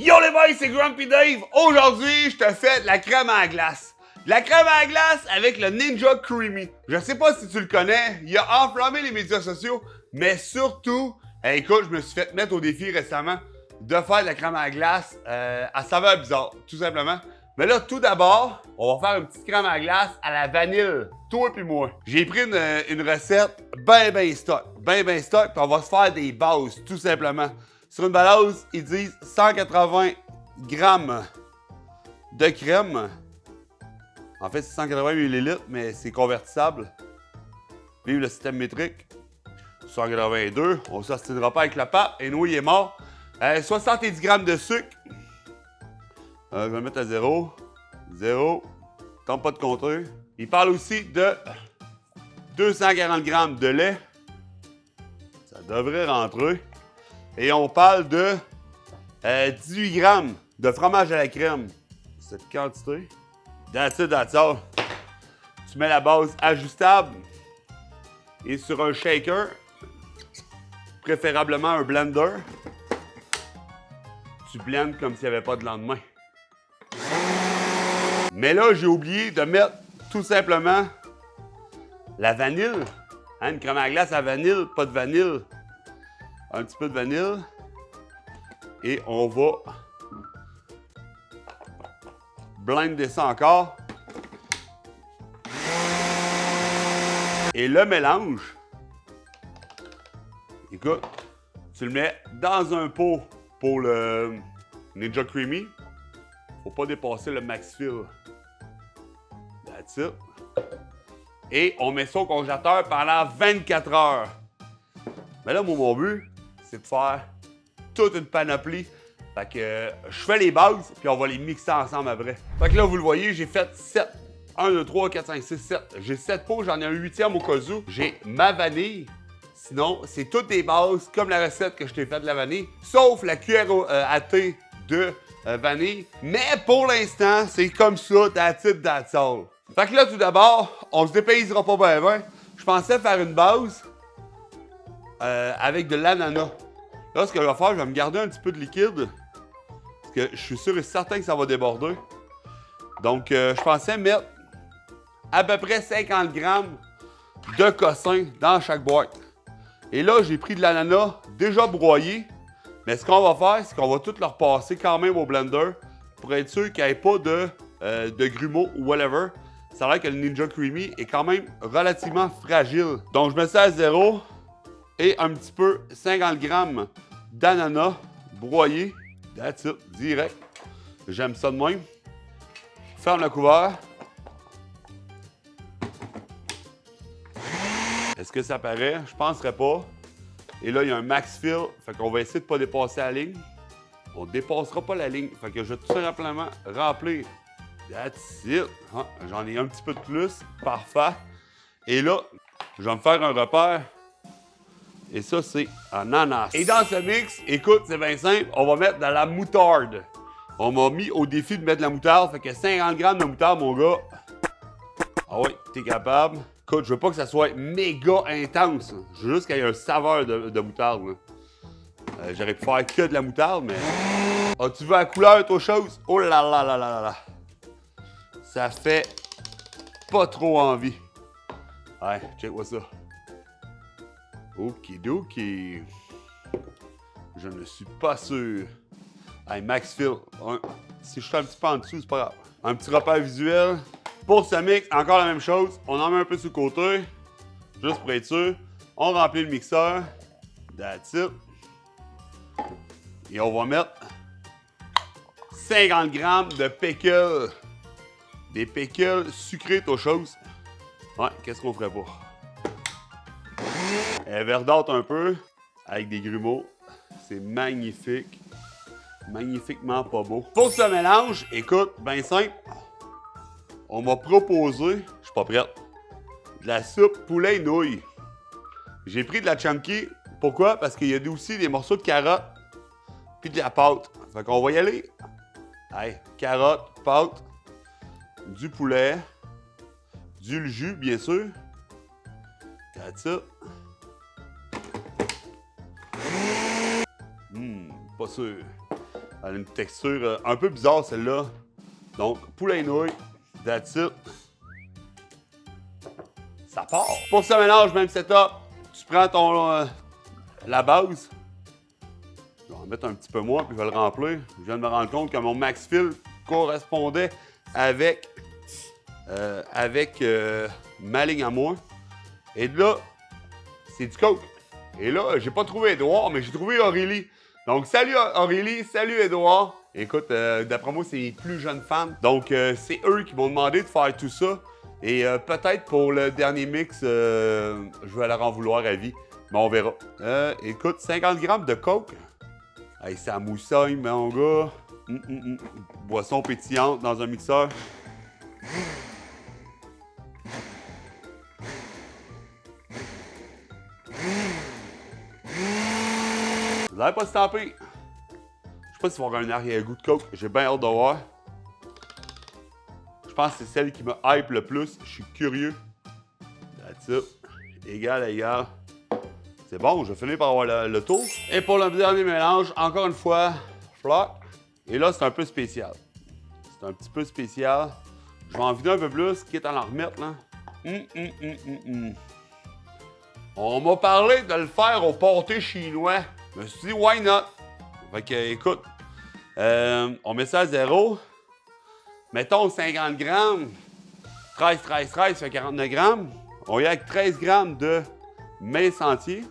Yo les boys, c'est Grumpy Dave. Aujourd'hui, je te fais de la crème à glace. De la crème à glace avec le Ninja Creamy. Je sais pas si tu le connais, il a enflammé les médias sociaux, mais surtout, écoute, je me suis fait mettre au défi récemment de faire de la crème à glace à saveur bizarre, tout simplement. Mais là, tout d'abord, on va faire une petite crème à glace à la vanille, toi puis moi. J'ai pris une recette ben stock, puis on va se faire des bases, tout simplement. Sur une base, ils disent 180 grammes de crème. En fait, c'est 180 ml, mais c'est convertissable. Vive le système métrique. 182, on ne s'ostinera pas avec le pape. Et nous, il est mort. 70 grammes de sucre. Je vais le mettre à 0. 0. Tente pas de compter. Il parle aussi de 240 grammes de lait. Ça devrait rentrer. Et on parle de 18 grammes de fromage à la crème. Cette quantité. That's it, that's all. Tu mets la base ajustable. Et sur un shaker, préférablement un blender, tu blendes comme s'il n'y avait pas de lendemain. Mais là, j'ai oublié de mettre tout simplement la vanille. Hein, une crème à glace à vanille, pas de vanille. Un petit peu de vanille. Et on va blender ça encore. Et le mélange, écoute, tu le mets dans un pot pour le Ninja Creamy. Faut pas dépasser le max fill. That's it. Et on met ça au congélateur pendant 24 heures. Mais là, mon but, c'est de faire toute une panoplie. Fait que je fais les bases, puis on va les mixer ensemble après. Fait que là, vous le voyez, j'ai fait 7. 1, 2, 3, 4, 5, 6, 7. J'ai 7 pots, j'en ai un 8e au cas où. J'ai ma vanille. Sinon, c'est toutes des bases, comme la recette que je t'ai faite de la vanille, sauf la cuillère à thé de vanille. Mais pour l'instant, c'est comme ça, that's it, that's all. Fait que là, tout d'abord, on se dépaysera pas bien. Je pensais faire une base avec de l'ananas. Là, ce que je vais faire, je vais me garder un petit peu de liquide. Parce que je suis sûr et certain que ça va déborder. Donc, je pensais mettre à peu près 50 grammes de cossin dans chaque boîte. Et là, j'ai pris de l'ananas déjà broyé. Mais ce qu'on va faire, c'est qu'on va tout le repasser quand même au blender pour être sûr qu'il n'y ait pas de grumeaux ou whatever. Ça a l'air que le Ninja Creamy est quand même relativement fragile. Donc, je mets ça à 0 et un petit peu 50 grammes d'ananas broyé. That's it, direct. J'aime ça de même. Ferme le couvert. Est-ce que ça paraît? Je penserais pas. Et là, il y a un max fill. Fait qu'on va essayer de ne pas dépasser la ligne. On ne dépassera pas la ligne. Fait que je vais tout simplement remplir. That's it. Ah, j'en ai un petit peu de plus. Parfait. Et là, je vais me faire un repère. Et ça, c'est ananas. Et dans ce mix, écoute, c'est bien simple. On va mettre de la moutarde. On m'a mis au défi de mettre de la moutarde. Fait que 50 grammes de moutarde, mon gars. Ah oui, t'es capable. Écoute, je veux pas que ça soit méga intense. Je veux juste qu'il y ait une saveur de moutarde. J'aurais pu faire que de la moutarde, mais... Ah, tu veux la couleur, toi, chose? Oh là là là là là. Ça fait pas trop envie. Ouais, check-moi ça. Okidoki. Je ne suis pas sûr. Hey, Max Phil. Si je suis un petit peu en dessous, c'est pas grave. Un petit repère visuel. Pour ce mix, encore la même chose. On en met un peu sur le côté. Juste pour être sûr. On remplit le mixeur. That's it. Et on va mettre 50 grammes de pickles. Des pickles sucrés, aux choses. Ouais, qu'est-ce qu'on ferait pas? Elle verdâtre un peu avec des grumeaux. C'est magnifique. Magnifiquement pas beau. Pour ce mélange, écoute, bien simple. On m'a proposé, je suis pas prête, de la soupe poulet nouilles. J'ai pris de la chunky. Pourquoi? Parce qu'il y a aussi des morceaux de carottes puis de la pâte. Fait qu'on va y aller. Hey, carottes, pâte, du poulet, du jus, bien sûr. That's it. Pas sûr. Elle a une texture un peu bizarre, celle-là. Donc, poulet et nouilles, that's it. Ça part. Pour ce mélange, même setup, tu prends ton la base. Je vais en mettre un petit peu moins, puis je vais le remplir. Je viens de me rendre compte que mon Max Fill correspondait avec ma ligne à moi. Et là, c'est du Coke. Et là, j'ai pas trouvé Edouard, mais j'ai trouvé Aurélie. Donc, salut Aurélie, salut Edouard. Écoute, d'après moi, c'est les plus jeunes femmes. Donc, c'est eux qui m'ont demandé de faire tout ça. Et peut-être pour le dernier mix, je vais leur en vouloir à vie. Mais on verra. Écoute, 50 grammes de Coke. Hey, ça moussaille, mon gars. Boisson pétillante dans un mixeur. Vous n'allez pas se taper. Je sais pas s'il va y avoir un arrière-goût de Coke. J'ai bien hâte de voir. Je pense que c'est celle qui me hype le plus. Je suis curieux. That's it. Égal, égal. C'est bon, je vais finir par avoir le tour. Et pour le dernier mélange, encore une fois, floc. Et là, c'est un peu spécial. C'est un petit peu spécial. Je vais en vider un peu plus, quitte à en remettre, là. On m'a parlé de le faire au pâté chinois. Je me suis dit, why not? Fait que, écoute, on met ça à 0. Mettons 50 grammes. 13, ça fait 49 grammes. On y a avec 13 grammes de maïs entier.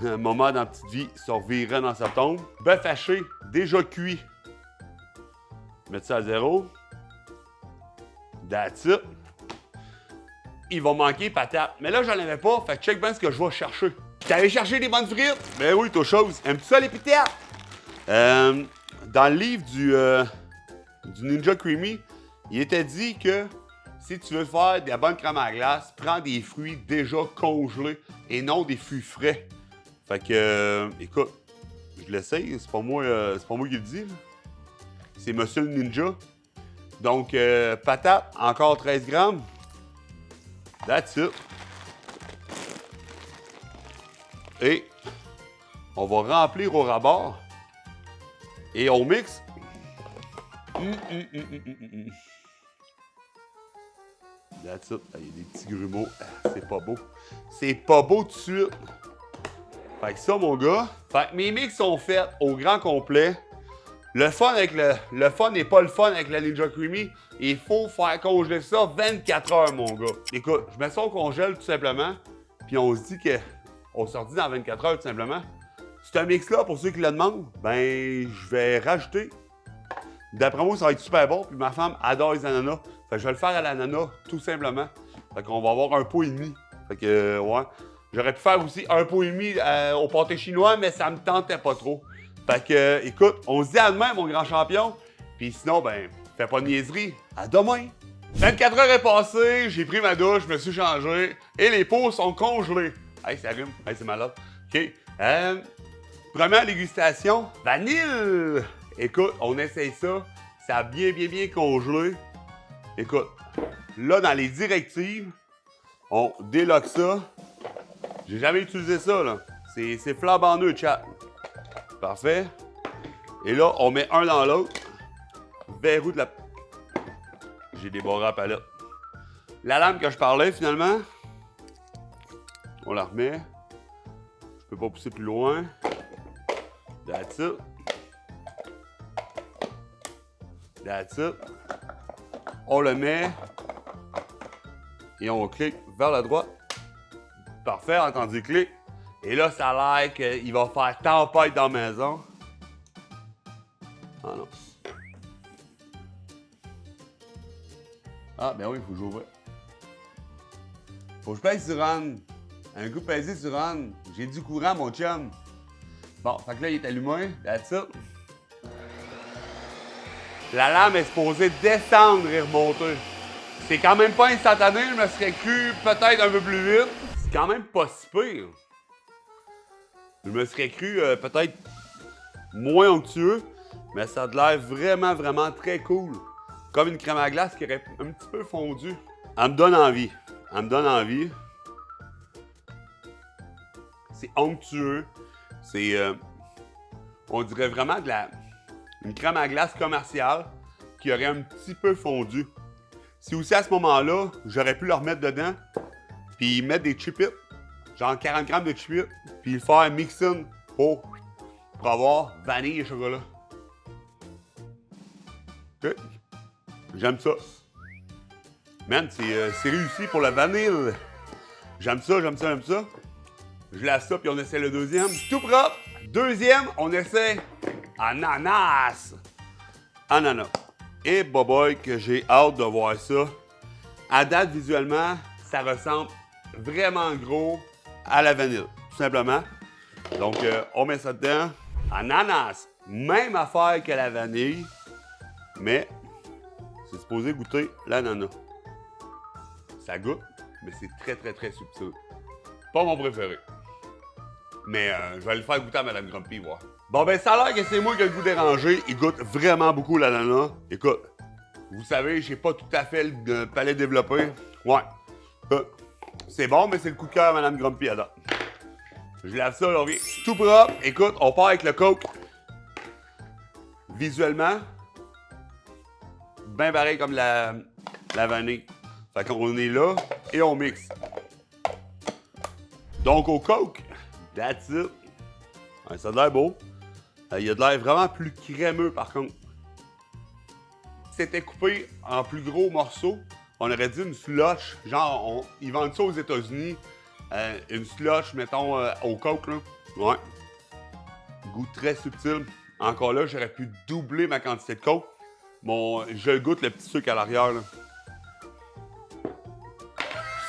Un moment dans la petite vie survivrait dans sa tombe. Bœuf haché, déjà cuit. Mettre ça à 0. That's it. Il va manquer patate. Mais là, j'en avais pas. Fait que check bien ce que je vais chercher. T'allais chercher des bonnes frites? Ben oui, toi chose. Aimes-tu ça, les pitates? Dans le livre du Ninja Creamy, il était dit que si tu veux faire de la bonne crème à glace, prends des fruits déjà congelés et non des fruits frais. Fait que, écoute, je l'essaye. C'est pas moi qui le dis. C'est Monsieur le Ninja. Donc, patate, encore 13 grammes. That's it. Et on va remplir au rabord. Et on mixe. That's it. Il y a des petits grumeaux. C'est pas beau. C'est pas beau tout de suite. Fait que ça, mon gars. Fait que mes mix sont faits au grand complet. Le fun n'est pas le fun avec la Ninja Creamy. Il faut faire congeler ça 24 heures, mon gars. Écoute, je mets ça au congèle tout simplement. Puis on se dit qu'on se redit dans 24 heures tout simplement. C'est un mix-là, pour ceux qui le demandent, ben, je vais rajouter. D'après moi, ça va être super bon. Puis ma femme adore les ananas. Fait que je vais le faire à l'ananas, tout simplement. Fait qu'on va avoir un pot et demi. Fait que, ouais. J'aurais pu faire aussi un pot et demi au pâté chinois, mais ça me tentait pas trop. Fait que, écoute, on se dit à demain, mon grand champion. Puis sinon, ben, fais pas de niaiserie. À demain. 24 heures est passées, j'ai pris ma douche, je me suis changé. Et les pots sont congelés. Hey, ça rime. Hey, c'est malade. OK. Première dégustation, vanille. Écoute, on essaye ça. Ça a bien congelé. Écoute, là, dans les directives, on déloque ça. J'ai jamais utilisé ça, là. C'est flambant neuf, chat. Parfait. Et là, on met un dans l'autre. Verrou de la... J'ai débarré la palette. La lame que je parlais, finalement, on la remet. Je peux pas pousser plus loin. That's it. That's it. On le met. Et on clique vers la droite. Parfait, entendu clic. Et là, ça a l'air qu'il va faire tempête dans la maison. Ah non. Ah, ben oui, il faut que j'ouvre. Faut que je pèse sur on. Un coup pesé sur on. J'ai du courant, mon chum. Bon, fait que là, il est allumé. That's it. La lame est supposée descendre et remonter. C'est quand même pas instantané, je me serais cru peut-être un peu plus vite. C'est quand même pas si pire. Je me serais cru peut-être moins onctueux, mais ça a l'air vraiment très cool. Comme une crème à glace qui aurait un petit peu fondu. Elle me donne envie. Elle me donne envie. C'est onctueux. C'est... on dirait vraiment une crème à glace commerciale qui aurait un petit peu fondu. Si aussi à ce moment-là, j'aurais pu le remettre dedans, puis mettre des chip-it, genre 40 grammes de chip-it, puis le faire mixing pour avoir vanille et chocolat. Okay. J'aime ça. Man, c'est réussi pour la vanille. J'aime ça, j'aime ça, j'aime ça. Je lave ça, puis on essaie le deuxième. Tout propre. Deuxième, on essaie ananas. Ananas. Et boy, que j'ai hâte de voir ça. À date, visuellement, ça ressemble vraiment gros à la vanille, tout simplement. Donc, on met ça dedans. Ananas. Même affaire que la vanille, mais c'est supposé goûter l'ananas. Ça goûte, mais c'est très, très, très subtil. Pas mon préféré. Mais je vais le faire goûter à Mme Grumpy, voir. Bon, ben, ça a l'air que c'est moi qui ai le goût dérangé. Il goûte vraiment beaucoup l'ananas. Écoute, vous savez, j'ai pas tout à fait le palais développé. Ouais. C'est bon, mais c'est le coup de cœur à Mme Grumpy à date. Je lave ça, là, on revient tout propre. Écoute, on part avec le Coke. Visuellement, bien pareil comme la vanille. Fait qu'on est là et on mixe. Donc au Coke, that's it. Ouais, ça a l'air beau. Il y a de l'air vraiment plus crémeux par contre. Si c'était coupé en plus gros morceaux, on aurait dit une slush. Genre, ils vendent ça aux États-Unis. Une slush, mettons, au Coke, là. Ouais. Goût très subtil. Encore là, j'aurais pu doubler ma quantité de Coke. Bon, je goûte le petit sucre à l'arrière, là.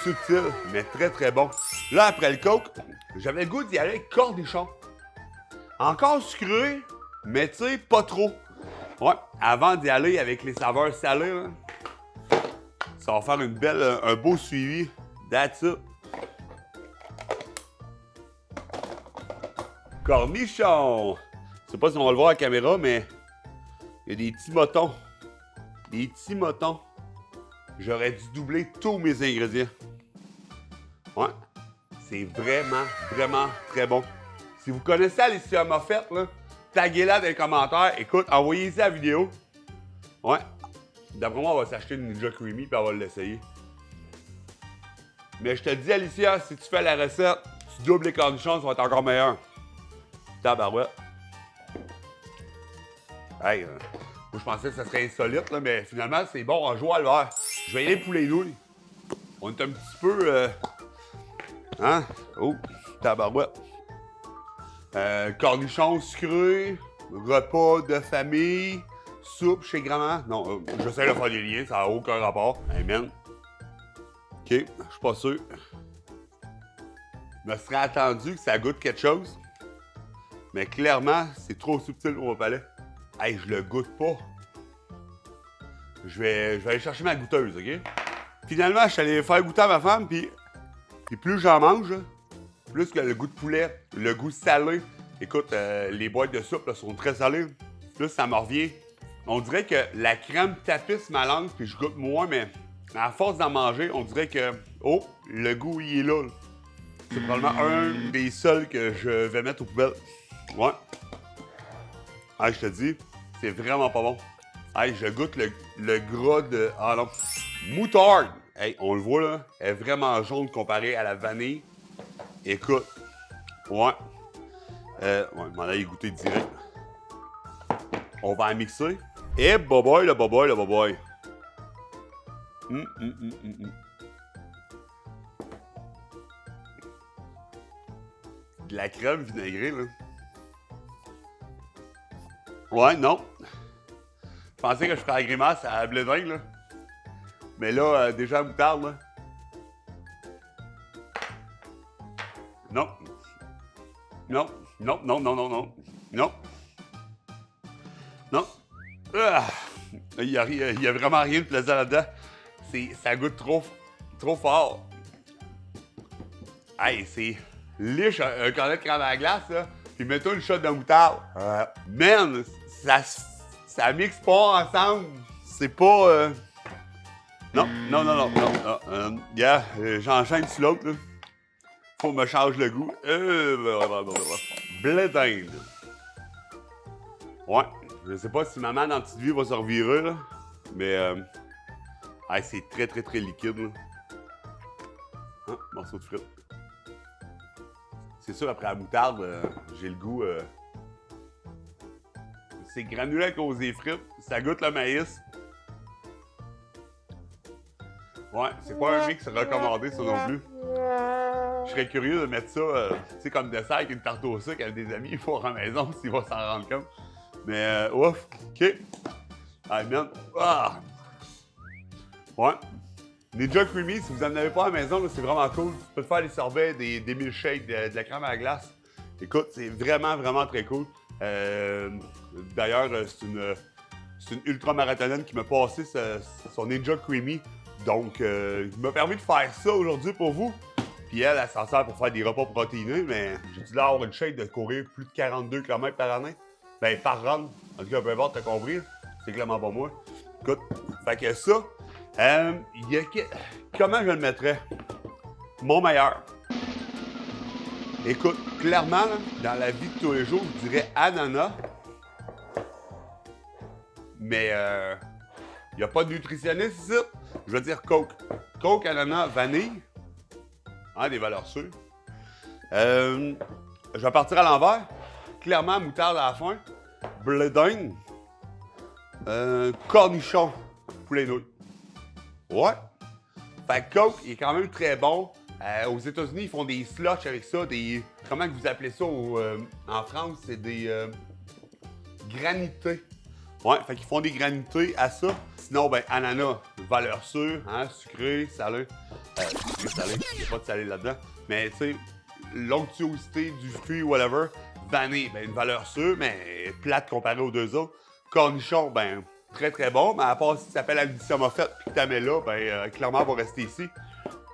Subtil, mais très très bon. Là, après le Coke, j'avais le goût d'y aller avec cornichon. Encore sucré, mais tu sais, pas trop. Ouais, avant d'y aller avec les saveurs salées, là, ça va faire un beau suivi. That's it. Cornichon. Je sais pas si on va le voir à la caméra, mais il y a des petits motons. Des petits motons. J'aurais dû doubler tous mes ingrédients. Ouais. C'est vraiment, vraiment très bon. Si vous connaissez Alicia Moffett, là, taguez-la dans les commentaires. Écoute, envoyez-y la vidéo. Ouais. D'après moi, on va s'acheter une Ninja Creamy et on va l'essayer. Mais je te le dis, Alicia, si tu fais la recette, tu doubles les cornichons, ça va être encore meilleur. Tabarouette. Hey, moi je pensais que ça serait insolite, là, mais finalement, c'est bon, on joue à le vert. Je vais y aller pour les nouilles. On est un petit peu... Hein? Oh, tabarouette. Cornichons sucrés, repas de famille, soupe chez grand-mère. Non, j'essaie de faire des liens, ça n'a aucun rapport. Amen. OK, je suis pas sûr. Je me serais attendu que ça goûte quelque chose. Mais clairement, c'est trop subtil pour mon palais. Hey, je le goûte pas. Je vais aller chercher ma goûteuse, OK? Finalement, je suis allé faire goûter à ma femme, puis plus j'en mange, plus que le goût de poulet, le goût salé. Écoute, les boîtes de soupe là, sont très salées. Plus ça me revient. On dirait que la crème tapisse ma langue, puis je goûte moins, mais à force d'en manger, on dirait que, oh, le goût, il est là. C'est probablement un des seuls que je vais mettre aux poubelles. Ouais. Hey, je te dis, c'est vraiment pas bon. Hey, je goûte le gras de... Ah non. Moutarde. Hey, on le voit là, elle est vraiment jaune comparée à la vanille. Écoute. Ouais. Ouais, je m'en allais goûter direct. On va en mixer. Et boboy, le boboy, le boboy. De la crème vinaigrée, là. Ouais, non. Je pensais que je ferais la grimace à la blé dingue, là. Mais là, déjà la moutarde, là. Non. Non. Non, non, non, non, non. Non. Non. Ah. Il y a vraiment rien de plaisant là-dedans. Ça goûte trop fort. Hey, c'est liche un cornet de crème à la glace, là. Puis mets-toi une shot de moutarde. Man, ça mixe pas ensemble. C'est pas... Non, non, non, non, non. Yeah, j'enchaîne sur l'autre, là. Faut me changer le goût. Blé d'Inde. Ouais, je sais pas si maman dans Petite Vie va se revirer, là. Mais, hey, c'est très, très, très liquide, là. Hein, morceau de frites. C'est sûr, après la moutarde, j'ai le goût... c'est granulé à cause des frites. Ça goûte le maïs. Ouais, c'est pas un mix recommandé, ça non plus. Je serais curieux de mettre ça, tu sais, comme dessert avec une tarte au sucre avec des amis, il faut à la maison s'ils vont s'en rendre compte. Mais, ouf, OK. Ah, man. Ah! Ouais. Ninja Creamy, si vous n'en avez pas à la maison, c'est vraiment cool. Tu peux te faire des sorbets, des milkshakes, de la crème à la glace. Écoute, c'est vraiment, vraiment très cool. D'ailleurs, c'est une ultra-marathonienne qui m'a passé son Ninja Creamy. Donc, il m'a permis de faire ça aujourd'hui pour vous. Puis elle s'en sert pour faire des repas protéinés, mais j'ai dû là avoir une shake de courir plus de 42 km par année. Ben, par run. En tout cas, peu importe, t'as compris. C'est clairement pas moi. Écoute, fait que ça, comment je le mettrais? Mon meilleur. Écoute, clairement, là, dans la vie de tous les jours, je dirais ananas. Mais il n'y a pas de nutritionniste ici. Je veux dire Coke. Coke, ananas, vanille. Hein, des valeurs sûres. Je vais partir à l'envers. Clairement, moutarde à la fin. Blé d'Inde. Cornichon. Poulet nouilles. Ouais. Fait que Coke, il est quand même très bon. Aux États-Unis, ils font des slushs avec ça. Comment vous appelez ça en France? C'est des granités. Ouais, fait qu'ils font des granités à ça. Sinon, ben, ananas, valeur sûre, hein, sucré, salé. Sucré, salé, il n'y a pas de salé là-dedans. Mais, tu sais, l'onctuosité du fruit, whatever. Vanille, ben, une valeur sûre, mais plate comparée aux deux autres. Cornichon, ben, très très bon, mais à part si tu s'appelle addition moffette puis que tu mets là, ben, clairement, on va rester ici.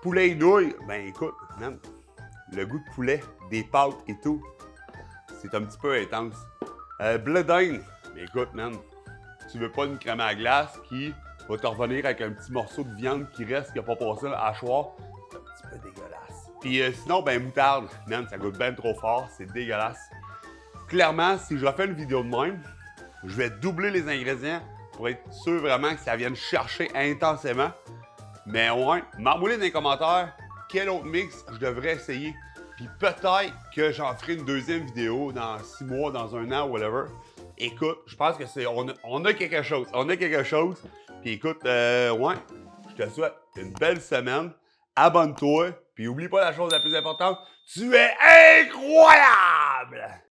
Poulet et nouilles, ben, écoute, man, le goût de poulet, des pâtes et tout, c'est un petit peu intense. Blé d'Inde, ben, écoute, man, tu veux pas une crème à glace qui va te revenir avec un petit morceau de viande qui reste, qui n'a pas passé à hachoir, c'est un petit peu dégueulasse. Puis sinon, ben moutarde, man, ça goûte bien trop fort, c'est dégueulasse. Clairement, si je refais une vidéo de même, je vais doubler les ingrédients pour être sûr vraiment que ça vienne chercher intensément. Mais ouais, marmoulez dans les commentaires quel autre mix je devrais essayer. Puis peut-être que j'en ferai une deuxième vidéo dans 6 mois, dans 1 an, whatever. Écoute, je pense que on a quelque chose. On a quelque chose. Puis écoute, ouais, je te souhaite une belle semaine. Abonne-toi. Puis oublie pas la chose la plus importante. Tu es incroyable!